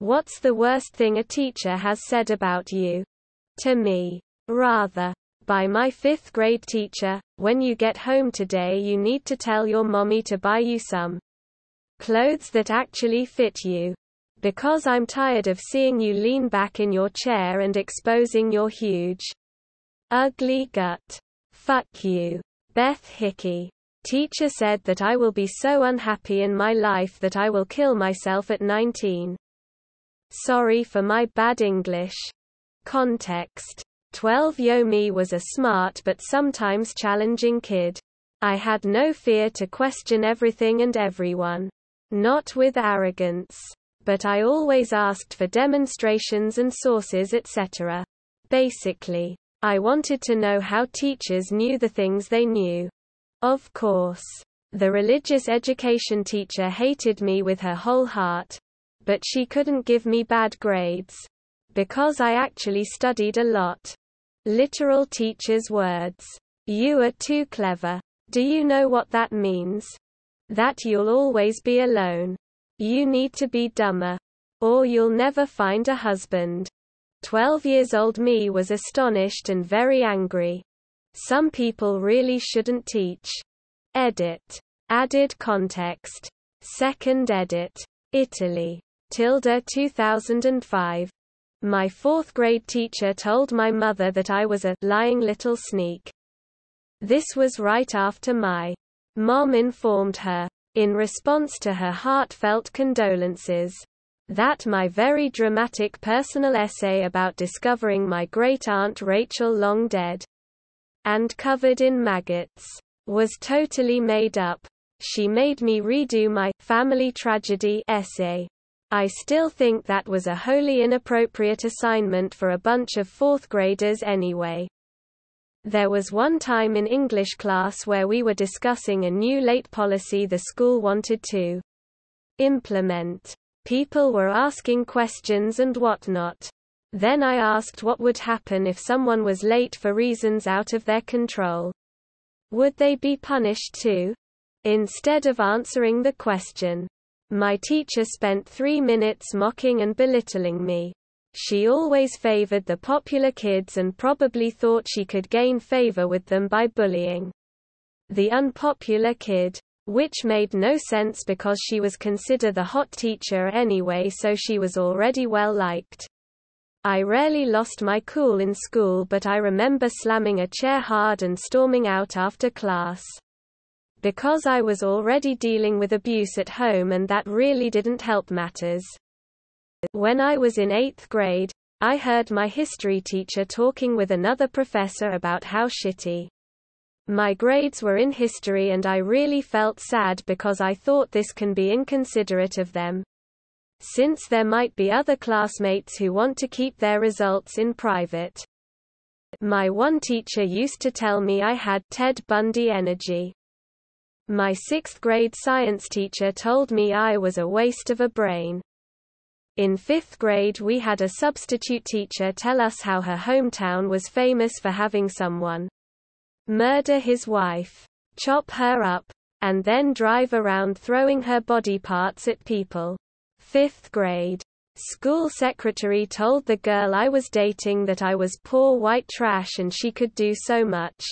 What's the worst thing a teacher has said about you? To me. Rather. By my 5th grade teacher, when you get home today you need to tell your mommy to buy you some clothes that actually fit you. Because I'm tired of seeing you lean back in your chair and exposing your huge, ugly gut. Fuck you. Beth Hickey. Teacher said that I will be so unhappy in my life that I will kill myself at 19. Sorry for my bad English. Context. 12 Yomi was a smart but sometimes challenging kid. I had no fear to question everything and everyone. Not with arrogance. But I always asked for demonstrations and sources etc. Basically, I wanted to know how teachers knew the things they knew. Of course, the religious education teacher hated me with her whole heart. But she couldn't give me bad grades. Because I actually studied a lot. Literal teacher's words. You are too clever. Do you know what that means? That you'll always be alone. You need to be dumber. Or you'll never find a husband. 12-year-old me was astonished and very angry. Some people really shouldn't teach. Edit. Added context. Second edit. Italy. 2005. My 4th grade teacher told my mother that I was a lying little sneak. This was right after my mom informed her, in response to her heartfelt condolences, that my very dramatic personal essay about discovering my great-aunt Rachel long dead and covered in maggots was totally made up. She made me redo my family tragedy essay. I still think that was a wholly inappropriate assignment for a bunch of 4th graders anyway. There was one time in English class where we were discussing a new late policy the school wanted to implement. People were asking questions and whatnot. Then I asked what would happen if someone was late for reasons out of their control. Would they be punished too? Instead of answering the question, my teacher spent 3 minutes mocking and belittling me. She always favored the popular kids and probably thought she could gain favor with them by bullying the unpopular kid. Which made no sense because she was considered the hot teacher anyway, so she was already well liked. I rarely lost my cool in school, but I remember slamming a chair hard and storming out after class. Because I was already dealing with abuse at home and that really didn't help matters. When I was in 8th grade, I heard my history teacher talking with another professor about how shitty my grades were in history, and I really felt sad because I thought this can be inconsiderate of them, since there might be other classmates who want to keep their results in private. My one teacher used to tell me I had Ted Bundy energy. My 6th grade science teacher told me I was a waste of a brain. In 5th grade we had a substitute teacher tell us how her hometown was famous for having someone murder his wife, chop her up, and then drive around throwing her body parts at people. 5th grade. School secretary told the girl I was dating that I was poor white trash and she could do so much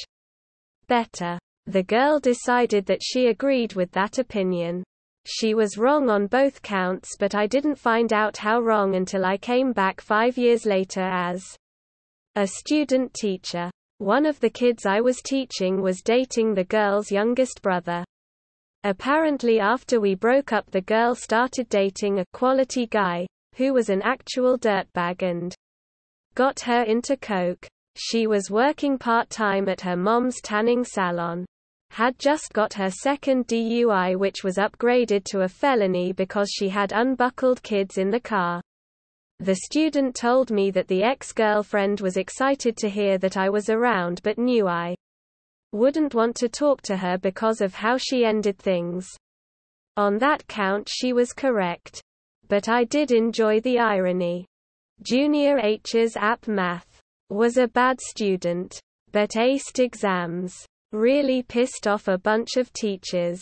better. The girl decided that she agreed with that opinion. She was wrong on both counts, but I didn't find out how wrong until I came back 5 years later as a student teacher. One of the kids I was teaching was dating the girl's youngest brother. Apparently after we broke up, the girl started dating a quality guy, who was an actual dirtbag, and got her into coke. She was working part-time at her mom's tanning salon. Had just got her second DUI, which was upgraded to a felony because she had unbuckled kids in the car. The student told me that the ex-girlfriend was excited to hear that I was around but knew I wouldn't want to talk to her because of how she ended things. On that count she was correct. But I did enjoy the irony. Junior H's app math. Was a bad student. But aced exams. Really pissed off a bunch of teachers.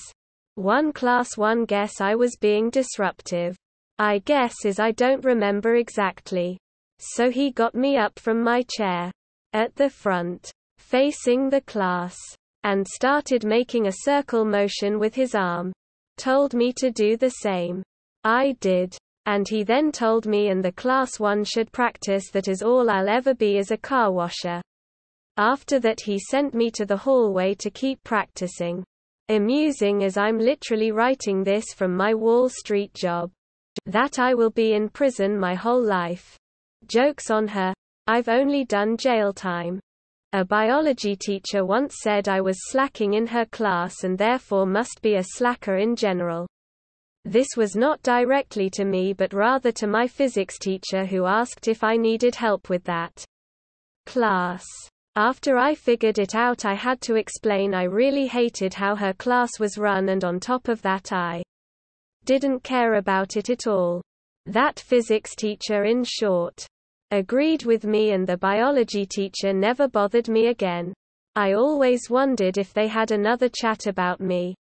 One class 1 guess I was being disruptive. I guess is I don't remember exactly. So he got me up from my chair at the front, facing the class, and started making a circle motion with his arm. Told me to do the same. I did. And he then told me and the class one should practice that is all I'll ever be as a car washer. After that he sent me to the hallway to keep practicing. Amusing as I'm literally writing this from my Wall Street job. That I will be in prison my whole life. Joke's on her. I've only done jail time. A biology teacher once said I was slacking in her class and therefore must be a slacker in general. This was not directly to me but rather to my physics teacher who asked if I needed help with that class. After I figured it out I had to explain I really hated how her class was run and on top of that I didn't care about it at all. That physics teacher in short agreed with me and the biology teacher never bothered me again. I always wondered if they had another chat about me.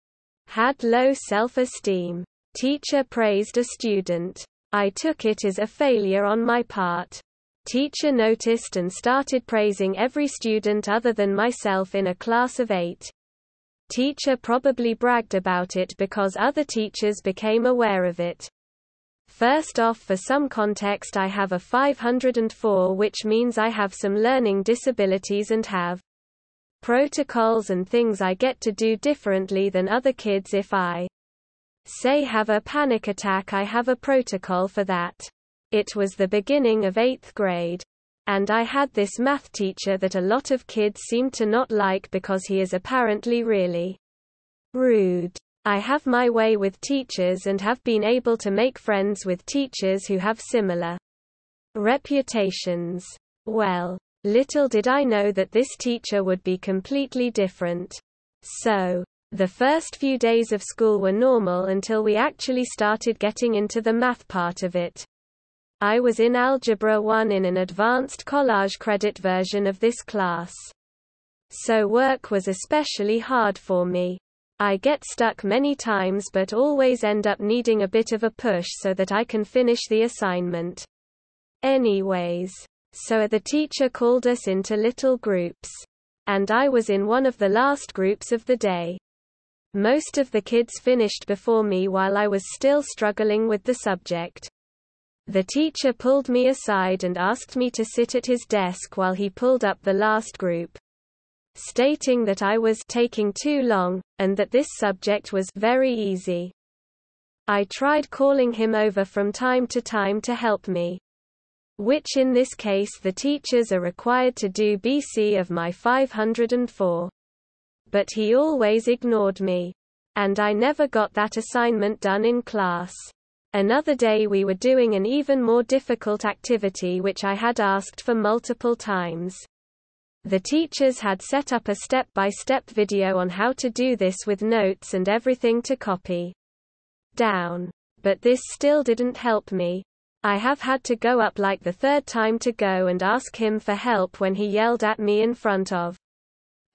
Had low self-esteem. Teacher praised a student. I took it as a failure on my part. Teacher noticed and started praising every student other than myself in a class of 8. Teacher probably bragged about it because other teachers became aware of it. First off, for some context, I have a 504, which means I have some learning disabilities and have protocols and things I get to do differently than other kids. If I say have a panic attack, I have a protocol for that. It was the beginning of 8th grade. And I had this math teacher that a lot of kids seem to not like because he is apparently really rude. I have my way with teachers and have been able to make friends with teachers who have similar reputations. Well, little did I know that this teacher would be completely different. So, the first few days of school were normal until we actually started getting into the math part of it. I was in Algebra 1 in an advanced collage credit version of this class. So work was especially hard for me. I get stuck many times but always end up needing a bit of a push so that I can finish the assignment. Anyways, so the teacher called us into little groups. And I was in one of the last groups of the day. Most of the kids finished before me while I was still struggling with the subject. The teacher pulled me aside and asked me to sit at his desk while he pulled up the last group, stating that I was taking too long, and that this subject was very easy. I tried calling him over from time to help me, which in this case the teachers are required to do BC of my 504. But he always ignored me. And I never got that assignment done in class. Another day we were doing an even more difficult activity which I had asked for multiple times. The teachers had set up a step-by-step video on how to do this with notes and everything to copy down. But this still didn't help me. I have had to go up like the third time to go and ask him for help when he yelled at me in front of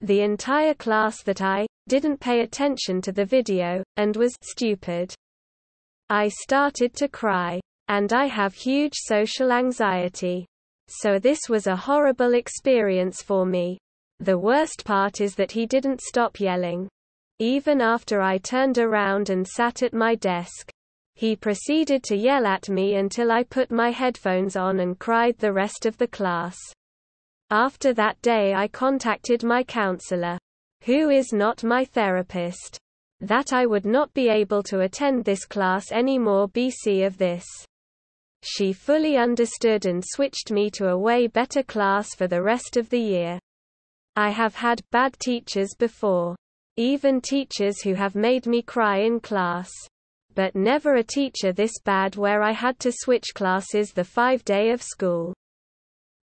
the entire class that I didn't pay attention to the video, and was stupid. I started to cry. And I have huge social anxiety. So this was a horrible experience for me. The worst part is that he didn't stop yelling. Even after I turned around and sat at my desk. He proceeded to yell at me until I put my headphones on and cried the rest of the class. After that day I contacted my counselor, who is not my therapist, that I would not be able to attend this class anymore BC of this. She fully understood and switched me to a way better class for the rest of the year. I have had bad teachers before. Even teachers who have made me cry in class. But never a teacher this bad where I had to switch classes the 5th day of school.